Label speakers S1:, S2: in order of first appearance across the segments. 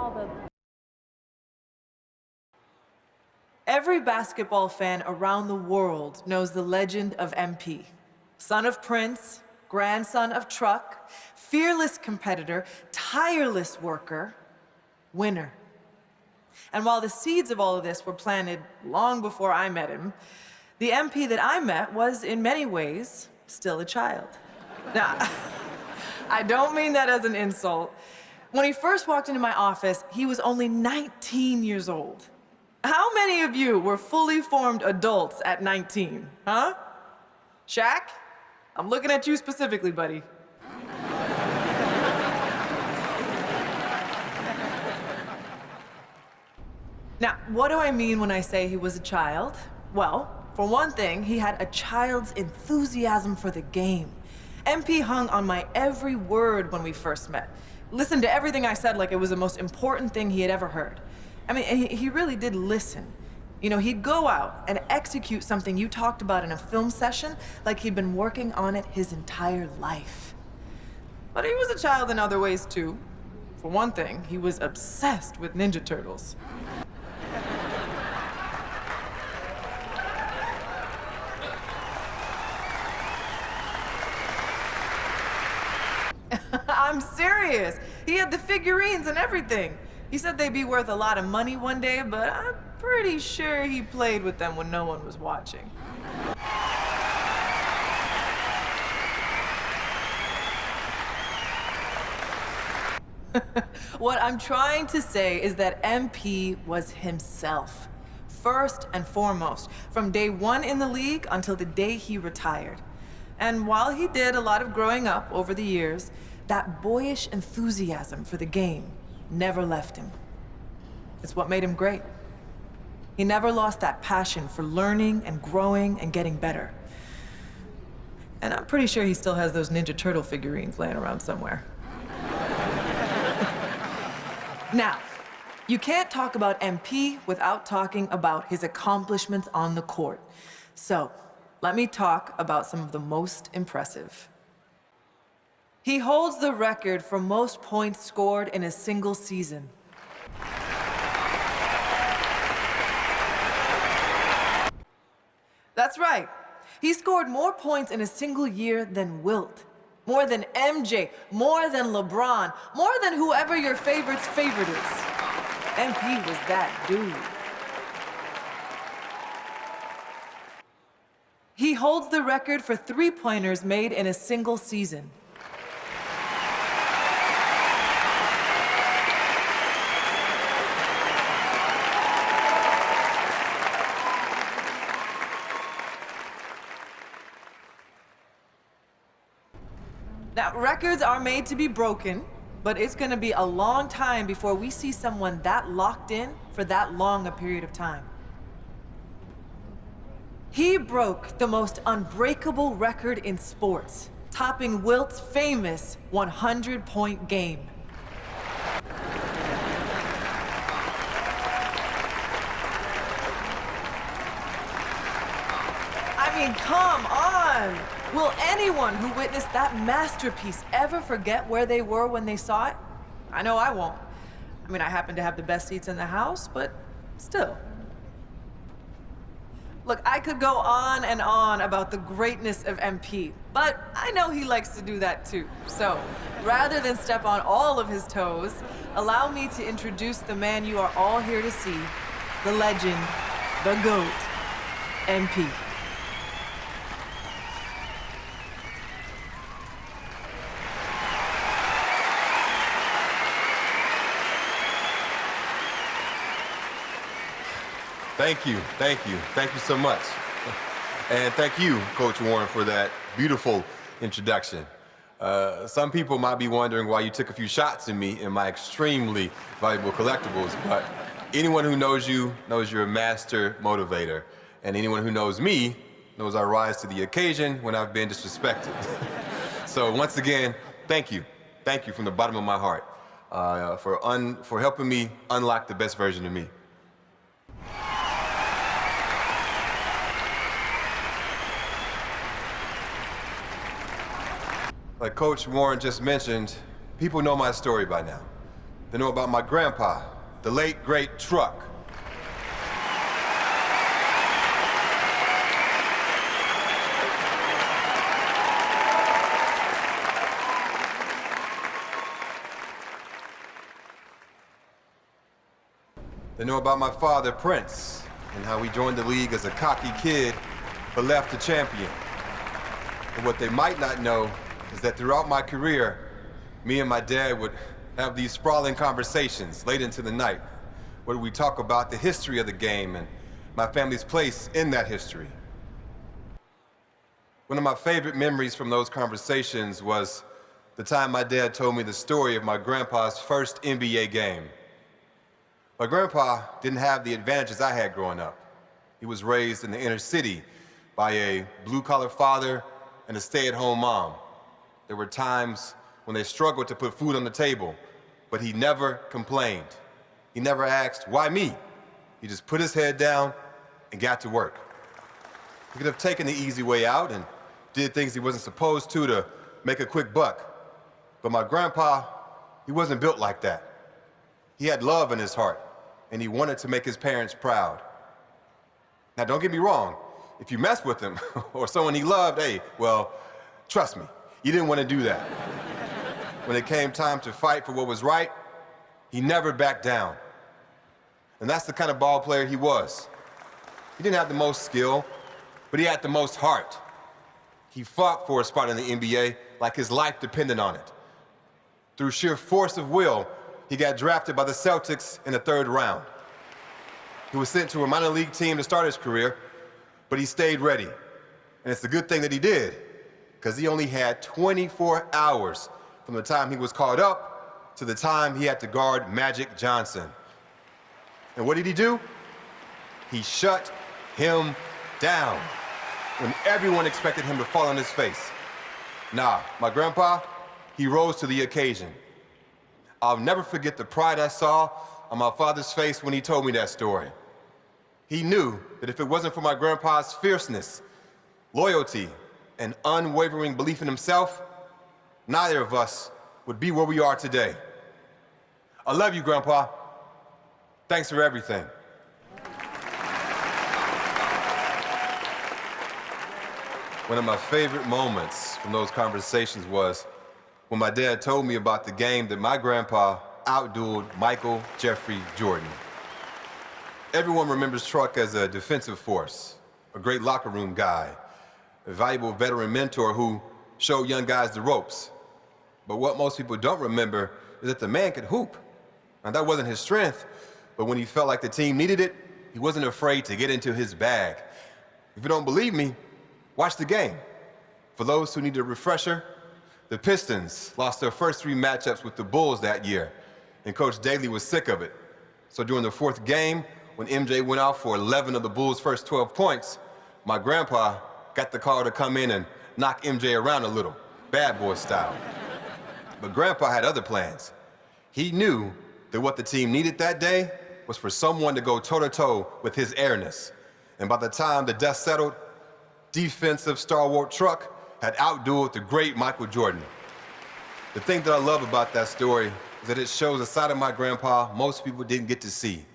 S1: all the...
S2: Every basketball fan around the world knows the legend of MP. Son of Prince, grandson of Truck, fearless competitor, tireless worker, winner. And while the seeds of all of this were planted long before I met him, the MP that I met was, in many ways, still a child. Now, I don't mean that as an insult. When he first walked into my office, he was only 19 years old. How many of you were fully formed adults at 19, huh? Shaq? I'm looking at you specifically, buddy. Now, what do I mean when I say he was a child? Well, for one thing, he had a child's enthusiasm for the game. MP hung on my every word when we first met. Listened to everything I said like it was the most important thing he had ever heard. I mean, he really did listen. You know, he'd go out and execute something you talked about in a film session like he'd been working on it his entire life. But he was a child in other ways, too. For one thing, he was obsessed with Ninja Turtles. I'm serious. He had the figurines and everything. He said they'd be worth a lot of money one day, but I'm pretty sure he played with them when no one was watching. What I'm trying to say is that MP was himself, first and foremost, from day one in the league until the day he retired. And while he did a lot of growing up over the years, that boyish enthusiasm for the game never left him. It's what made him great. He never lost that passion for learning and growing and getting better. And I'm pretty sure he still has those Ninja Turtle figurines laying around somewhere. Now, you can't talk about MP without talking about his accomplishments on the court. So, let me talk about some of the most impressive. He holds the record for most points scored in a single season. That's right. He scored more points in a single year than Wilt. More than MJ, more than LeBron, more than whoever your favorite's favorite is. MP was that dude. He holds the record for three-pointers made in a single season. Now, records are made to be broken, but it's gonna be a long time before we see someone that locked in for that long a period of time. He broke the most unbreakable record in sports, topping Wilt's famous 100-point game. I mean, come on! Will anyone who witnessed that masterpiece ever forget where they were when they saw it? I know I won't. I mean, I happen to have the best seats in the house, but still. Look, I could go on and on about the greatness of MP, but I know he likes to do that too. So, rather than step on all of his toes, allow me to introduce the man you are all here to see, the legend, the GOAT, MP.
S3: Thank you so much. And thank you, Coach Warren, for that beautiful introduction. Some people might be wondering why you took a few shots at me in my extremely valuable collectibles, but anyone who knows you knows you're a master motivator. And anyone who knows me knows I rise to the occasion when I've been disrespected. So once again, thank you. Thank you from the bottom of my heart for helping me unlock the best version of me. Like Coach Warren just mentioned, people know my story by now. They know about my grandpa, the late, great Truck. They know about my father, Prince, and how he joined the league as a cocky kid, but left a champion. And what they might not know is that throughout my career, me and my dad would have these sprawling conversations late into the night, where we talk about the history of the game and my family's place in that history. One of my favorite memories from those conversations was the time my dad told me the story of my grandpa's first NBA game. My grandpa didn't have the advantages I had growing up. He was raised in the inner city by a blue-collar father and a stay-at-home mom. There were times when they struggled to put food on the table, but he never complained. He never asked, why me? He just put his head down and got to work. He could have taken the easy way out and did things he wasn't supposed to make a quick buck. But my grandpa, he wasn't built like that. He had love in his heart, and he wanted to make his parents proud. Now, don't get me wrong. If you mess with him or someone he loved, hey, well, trust me, you didn't want to do that. When it came time to fight for what was right, he never backed down. And that's the kind of ball player he was. He didn't have the most skill, but he had the most heart. He fought for a spot in the NBA like his life depended on it. Through sheer force of will, he got drafted by the Celtics in the 3rd round. He was sent to a minor league team to start his career, but he stayed ready. And it's a good thing that he did, because he only had 24 hours from the time he was called up to the time he had to guard Magic Johnson. And what did he do? He shut him down when everyone expected him to fall on his face. Nah, my grandpa, he rose to the occasion. I'll never forget the pride I saw on my father's face when he told me that story. He knew that if it wasn't for my grandpa's fierceness, loyalty, and unwavering belief in himself, neither of us would be where we are today. I love you, Grandpa. Thanks for everything. One of my favorite moments from those conversations was when my dad told me about the game that my grandpa outdueled Michael Jeffrey Jordan. Everyone remembers Truck as a defensive force, a great locker room guy, a valuable veteran mentor who showed young guys the ropes. But what most people don't remember is that the man could hoop. Now, that wasn't his strength, but when he felt like the team needed it, he wasn't afraid to get into his bag. If you don't believe me, watch the game. For those who need a refresher, the Pistons lost their first 3 matchups with the Bulls that year, and Coach Daly was sick of it. So during the 4th game, when MJ went out for 11 of the Bulls' first 12 points, my grandpa got the call to come in and knock MJ around a little, bad boy style. But grandpa had other plans. He knew that what the team needed that day was for someone to go toe-to-toe with his airness. And by the time the dust settled, defensive stalwart Truck had outdueled the great Michael Jordan. The thing that I love about that story is that it shows a side of my grandpa most people didn't get to see.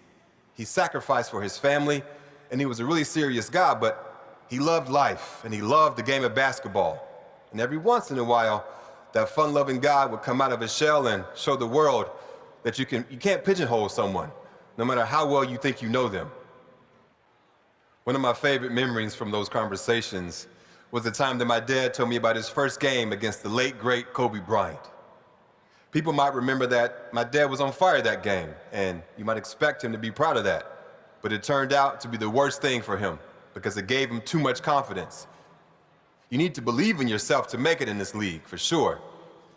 S3: He sacrificed for his family, and he was a really serious guy, but he loved life, and he loved the game of basketball. And every once in a while, that fun-loving guy would come out of his shell and show the world that you can't pigeonhole someone, no matter how well you think you know them. One of my favorite memories from those conversations was the time that my dad told me about his first game against the late, great Kobe Bryant. People might remember that my dad was on fire that game, and you might expect him to be proud of that. But it turned out to be the worst thing for him because it gave him too much confidence. You need to believe in yourself to make it in this league, for sure.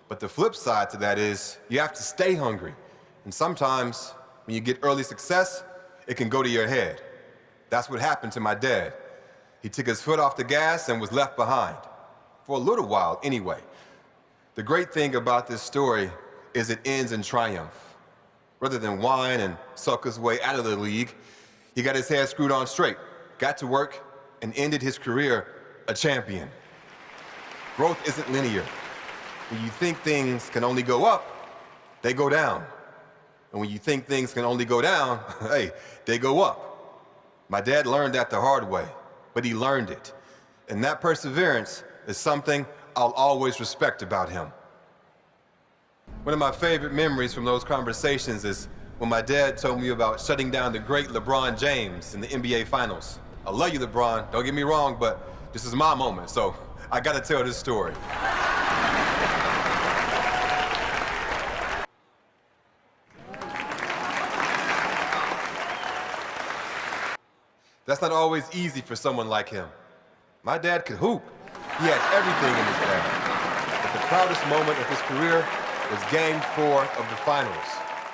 S3: But the flip side to that is you have to stay hungry. And sometimes when you get early success, it can go to your head. That's what happened to my dad. He took his foot off the gas and was left behind. For a little while, anyway. The great thing about this story is it ends in triumph. Rather than whine and sulk his way out of the league, he got his head screwed on straight, got to work, and ended his career a champion. Growth isn't linear. When you think things can only go up, they go down. And when you think things can only go down, hey, they go up. My dad learned that the hard way, but he learned it. And that perseverance is something I'll always respect about him. One of my favorite memories from those conversations is when my dad told me about shutting down the great LeBron James in the NBA Finals. I love you, LeBron, don't get me wrong, but this is my moment, so I gotta tell this story. That's not always easy for someone like him. My dad could hoop. He had everything in his bag. But the proudest moment of his career was Game 4 of the Finals,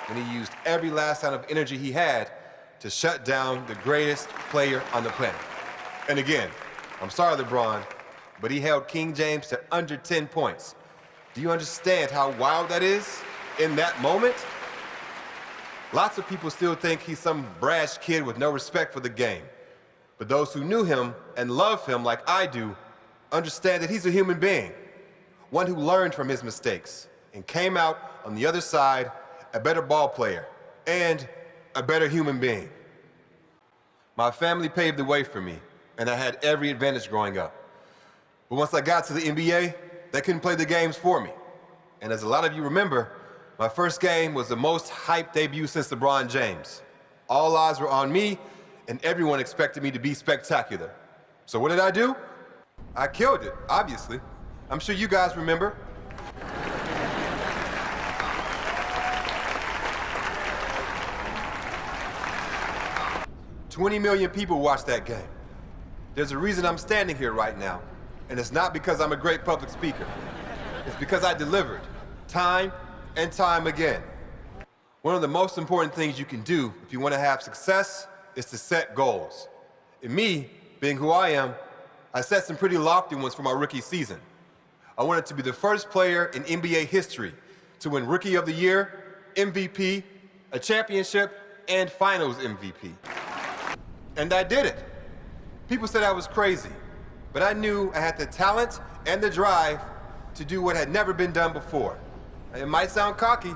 S3: when he used every last ounce of energy he had to shut down the greatest player on the planet. And again, I'm sorry, LeBron, but he held King James to under 10 points. Do you understand how wild that is in that moment? Lots of people still think he's some brash kid with no respect for the game. But those who knew him and love him like I do understand that he's a human being, one who learned from his mistakes and came out on the other side a better ball player and a better human being. My family paved the way for me, and I had every advantage growing up. But once I got to the NBA, they couldn't play the games for me. And as a lot of you remember, my first game was the most hyped debut since LeBron James. All eyes were on me, and everyone expected me to be spectacular. So what did I do? I killed it, obviously. I'm sure you guys remember. $20 million people watched that game. There's a reason I'm standing here right now, and it's not because I'm a great public speaker. It's because I delivered, time and time again. One of the most important things you can do if you want to have success is to set goals. And me, being who I am, I set some pretty lofty ones for my rookie season. I wanted to be the first player in NBA history to win Rookie of the Year, MVP, a championship, and Finals MVP. And I did it. People said I was crazy, but I knew I had the talent and the drive to do what had never been done before. It might sound cocky,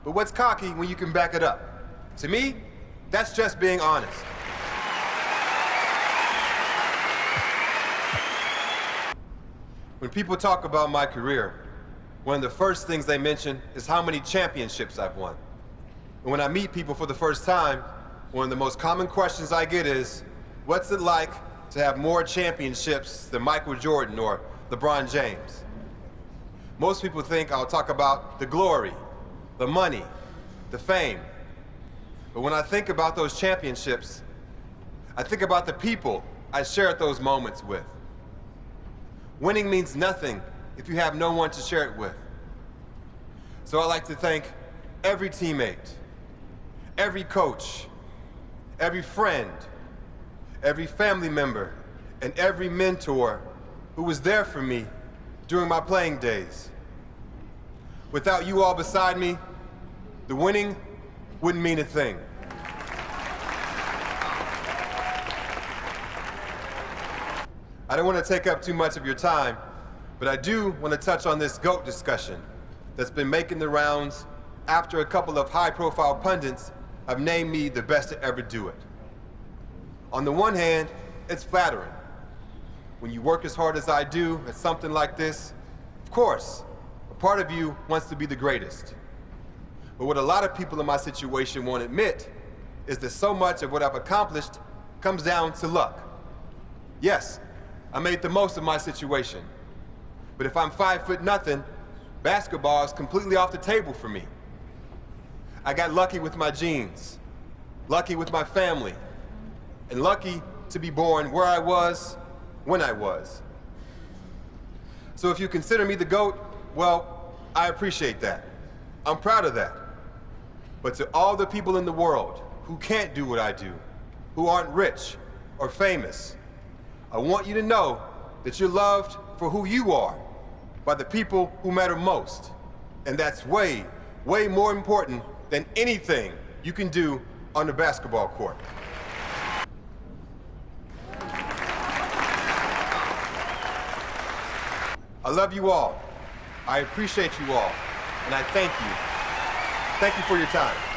S3: but what's cocky when you can back it up? To me, that's just being honest. When people talk about my career, one of the first things they mention is how many championships I've won. And when I meet people for the first time, one of the most common questions I get is, what's it like to have more championships than Michael Jordan or LeBron James? Most people think I'll talk about the glory, the money, the fame. But when I think about those championships, I think about the people I shared those moments with. Winning means nothing if you have no one to share it with. So I'd like to thank every teammate, every coach, every friend, every family member, and every mentor who was there for me during my playing days. Without you all beside me, the winning wouldn't mean a thing. I don't want to take up too much of your time, but I do want to touch on this GOAT discussion that's been making the rounds after a couple of high-profile pundits have named me the best to ever do it. On the one hand, it's flattering. When you work as hard as I do at something like this, of course, a part of you wants to be the greatest. But what a lot of people in my situation won't admit is that so much of what I've accomplished comes down to luck. Yes, I made the most of my situation. But if I'm 5'0", basketball is completely off the table for me. I got lucky with my genes, lucky with my family, and lucky to be born where I was, when I was. So if you consider me the GOAT, well, I appreciate that. I'm proud of that. But to all the people in the world who can't do what I do, who aren't rich or famous, I want you to know that you're loved for who you are by the people who matter most. And that's way, way more important than anything you can do on the basketball court. I love you all. I appreciate you all. And I thank you. Thank you for your time.